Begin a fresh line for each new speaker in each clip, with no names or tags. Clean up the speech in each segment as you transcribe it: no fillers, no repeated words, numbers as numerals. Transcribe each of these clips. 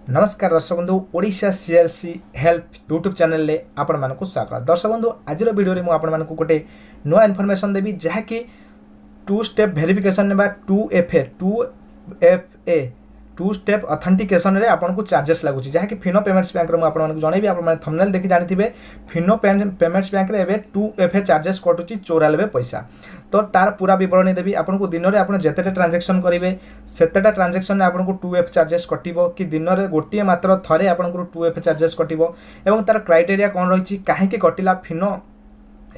नमस्कार दर्शक बंधु Odisha CLC help YouTube channel रे आपण मानकु स्वागत। दर्शक बंधु आज वीडियो रे मु आपण मानकु गोटे नुआ इनफॉरमेशन देबी जहाँकि 2 स्टेप वेरिफिकेशन बा 2FA 2 स्टेप ऑथेंटिकेशन रे आपन को चार्जेस लागुची जहाँकि फिनो पेमेंट्स बैंक रे मु आपण मानकु जणैबी आपण माने थंबनेल देखि जानिथिबे फिनो पेमेंट्स बैंक रे एबे 2FA चार्जेस कटुची 94 पैसा। तो तार पूरा विवरणी देवी आपन को दिन रे आपण जेतेटा ट्रांजैक्शन करिवे सेतेटा ट्रांजैक्शन रे आपन को 2F चार्जेस कटिवो कि दिन रे गोटिए मात्र थरे आपन को 2F चार्जेस कटिवो एवं तार क्राइटेरिया कोन रहिची काहे कि कटिला फिनो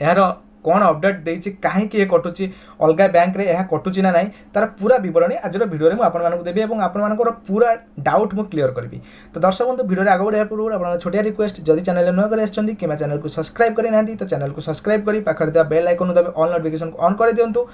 यार कौन अपडेट देछि काहे कि ये कटुची अलगा बैंक रे यह कटुची ना नहीं तार पूरा विवरणी आज वीडियो रे मु आपण मानकु देबी एवं आपण मानकर पूरा डाउट मु क्लियर करबी। तो दर्शक बंधु वीडियो रे आगे बढ़िया पूर्व आपण छोटिया रिक्वेस्ट जदि चैनल न करे आछंती किमा चैनल को सब्सक्राइब करि नांती तो चैनल को सब्सक्राइब करी पाखर दिया बेल आइकन दबे ऑल नोटिफिकेशन को ऑन कर दियंतु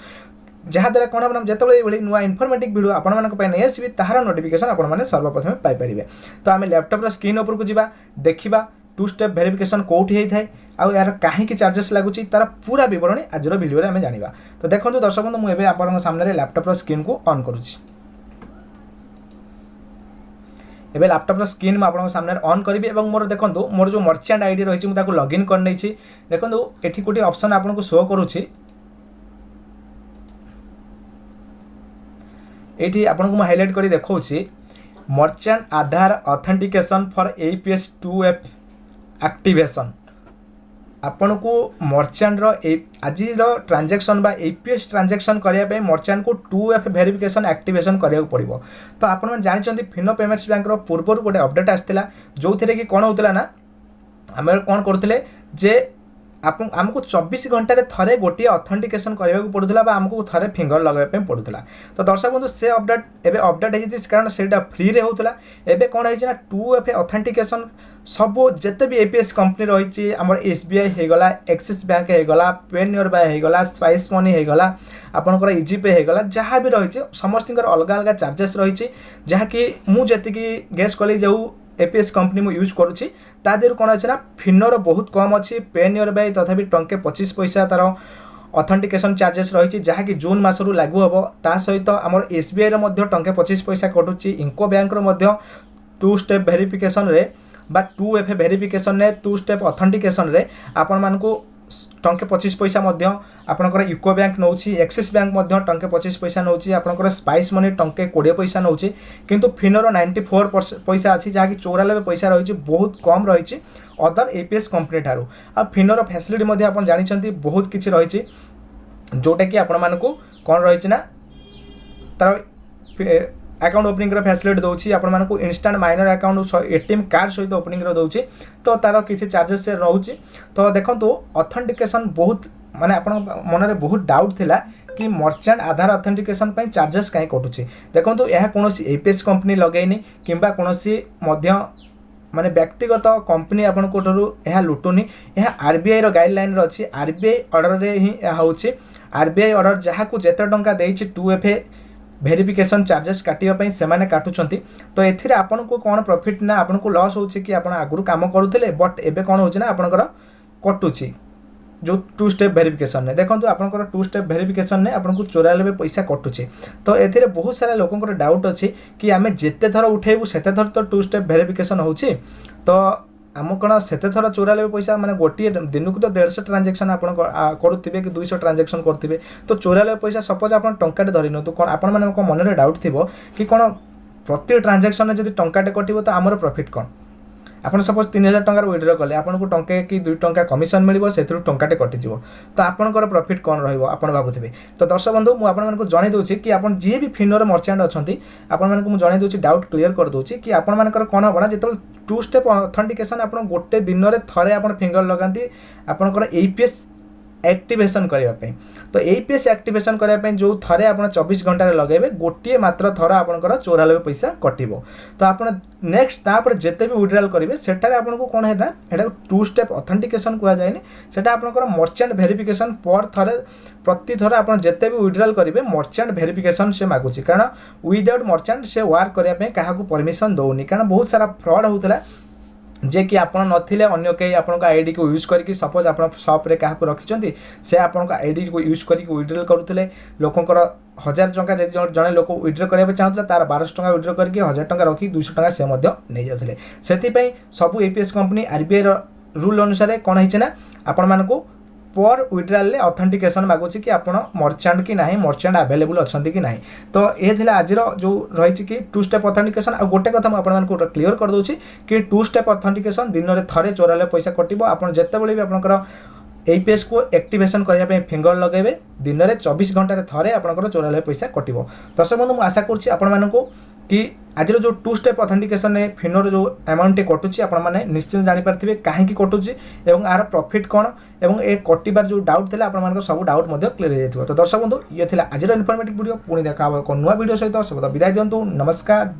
जहाँ द्वारा कौन आप जिते नुआ इनफॉर्मेटिव वीडियो आपण नहीं आसबि तार नोटिफिकेशन आपण मैंने सर्वप्रथम पाइपर। तो आम लैपटॉप स्क्रीन उपर को जीवा देखा 2 स्टेप वेरिफिकेशन कौटी होता है आउ यार कहीं चार्जेस लगुच तार पूरा विवरणी आज वीडियो आम जाना। तो देखो दर्शक बंधु मुझे आप सामने लैपटॉप स्क्रीन को ऑन करुच्ची एबे लैपटॉप स्क्रीन में आपन सामने ऑन करी एवं मोर देखो मोर जो मर्चेंट आईडी रही मुझे लॉगिन कर नहीं देखो ये गोटे ऑप्शन आपको शो करुच्ची ये आपको मुझे हाइलाइट कर देखा merchant Aadhaar authentication for APS 2F activation आपन को मर्चेंट रो आज ट्रांजैक्शन बा APS ट्रांजैक्शन करने मर्चेंट को 2F वेरिफिकेशन एक्टिवेशन करिया पड़िबो। तो आपन जानते फिनो पेमेंट्स बैंक रो पूर्व गोटे अपडेट आसला जो थे कि कौन होता ना आम कौन करते जे आमको 24 घंटे थे गोटे ऑथेंटिकेशन करने को पड़ूला आमको थे फिंगर लगाइबा पड़ूला। तो दर्शक बंधु से अपडेट एबे अपडेट होती कारण से फ्री रे होता एबे कौन है 2F ऑथेंटिकेशन सब जिते भी APS कंपनी रही आम SBI होगला एक्सिस बैंक होगला पेन योर बाय होगला स्पाइस मनी होगला आपंकर इजी पे होगला जहाँ भी रही समस्त अलग अलग चार्जेस रही जहाँकि मुझे गेस कली जो APS कंपनी मु यूज करुच्ची ता देहर कौन अच्छे ना फिनोर बहुत कम अच्छी पेन योर बाय तथापि टंके 25 पैसा तार ऑथेंटिकेशन चार्जेस रही जहाँकि जून मसरू लागू हम ता सहित आम SBI रे टंके 25 पैसा कटुची इंको बैंक रो 2 स्टेप वेरिफिकेशन रे बा 2F वेरिफिकेशन रे 2 स्टेप ऑथेंटिकेशन रे आपण मानकु टंके 25 पैसा आपणकर यूको बैंक नौ एक्सिस बैंक टंके 25 पैसा नौ आपणकर स्पाइस मनी टंके 20 पैसा नौ किंतु फिनोर 94 पैसा अच्छी जहाँकि 94 पैसा रही बहुत कम रही अदर APS कंपनी ठारू आ फिनोर फैसिलिटी आप जानते बहुत किसी रही जोटा कि आपण मानकु कौन रही ना तार अकाउंट ओपनिंग फैसिलिटी दूसरी आपण मानकु instant minor account ATM card सहित ओपनिंग दूसरी तो तार किसी चार्जेस रोचे। तो देखो ऑथेंटिकेशन बहुत माने आपण मन में बहुत डाउट थिला कि मर्चेंट आधार ऑथेंटिकेशन पे चार्जेस कहीं कटुची देखो यह कौन APS कंपनी लगेनी किंबा कौन माने व्यक्तिगत कंपनी आपण को यह लुटुनी यह RBI रो गाइडलाइन अच्छी RBI ऑर्डर रे ही होची RBI ऑर्डर जहाँ को जिते टंका देछि 2FA वेरिफिकेशन चार्जेस काटिया से माने काटुचंती। तो एथिरे आपन को कौन प्रॉफिट ना आपन को लॉस होची कि आपण आगुरु काम करूथिले बट एबे कौन होची ना आपनकर कटुची जो 2 स्टेप वेरिफिकेशन ने देखो आपनकर 2 स्टेप वेरिफिकेशन ने आपन को 94 पैसा कटुची। तो एथिरे बहुत सारा लोकंकर डाउट अछि कि आमे जेते थर उठेबु सेते थर तो 2 स्टेप वेरिफिकेशन होची तो आम कौन सेते थर 94 पैसा माने गोटे दिन को तो 150 ट्रांजैक्शन आप करुवे कि 200 ट्रांजैक्शन करुवे तो 94 पैसा सपोज आप टंकाटे धरी तो कौन आपण मन मन में डाउट थी कि कौन प्रति ट्रांजैक्शन जब टंकाटे कटो तो आमर प्रॉफिट कौन आप सपोज 3000 टंकार विड्रॉ कले आपको टंके कि 2 टंका कमिशन मिल से टंकाटे कटिज तो आपंकर प्रॉफिट कौन रहा भावुवे। तो दर्शक बंधु मुझे जन दूसरी कि आप जी भी फिनोर मर्चेंट अच्छा आपको जन दूसरी डाउट क्लीयर कर दूसरी कि आपर कौन हम ना जो 2 स्टेप ऑथेंटिकेशन आप गोटे दिन में थे आप फिंगर लगाती आपंकर APS एक्टिवेशन करने तो APS एक्टिवेशन करने जो थे आप 24 घंटे लगे गोटे मात्र थर आपंकर 94 पैसा कटो। तो आप नेक्स्ट तापर जिते भी विड्रॉल करेंगे सेठारे आपको कौन है ना 2 स्टेप ऑथेंटिकेशन कहुए सेटा आपंकर मर्चेंट वेरिफिकेशन पर थरे प्रति थर आप जिते भी विड्रॉल करेंगे मर्चेंट वेरिफिकेशन से मागुची कारण विदाउट मर्चेंट से वर्क करने क्या परमिशन दौनी कारण बहुत सारा फ्रॉड होता जे कि आप नथिले अन्य कहीं आपन आईडी को यूज करके सपोज आप सप्रे क्या रखिंट से आपन आईडी को यूज करके विड्रॉल करुले लोकंर 1000 टंका जड़े लोक विड्रॉ करने चाहूला तार 1200 टंका विड्रॉ करके 1000 टंका रखी 200 टंका से नहीं जाते से सबू एपीएस कंपनी आरबीआई रूल अनुसार कौन है आपण मानक पर विड्रॉल ऑथेंटिकेशन मागुची कि आप मर्चेंट कि ना मर्चेंट अवेलेबल अच्छा कि ना। तो ये थी आज जो रही कि 2 स्टेप ऑथेंटिकेशन। आ गोटे कथा मुझे क्लीयर कर दूसरी कि 2 स्टेप ऑथेंटिकेशन दिन में थरे चोराले पैसा कटो आप जितेबाला भी आपंकर एपीएस को एक्टिवेशन करने फिंगर लगेबे दिन में 24 घंटे थे आपंकर चोराले पैसा कटो। दर्शक बंधु मुझे आशा करूँ कि आज जो 2 स्टेप ऑथेंटिकेशन फिनोर जो अमाउंट कटुची आपने निश्चित जानीपारे कहीं कटुची और यार प्रॉफिट कौन और ये कटार जो डाउट थे आप सब डाउट क्लीयर हो। तो दर्शक बंधु ये आज इनफॉर्मेटिव वीडियो पुणी देखा नुआ वीडियो सहित सब विदाय दिंतु। नमस्कार।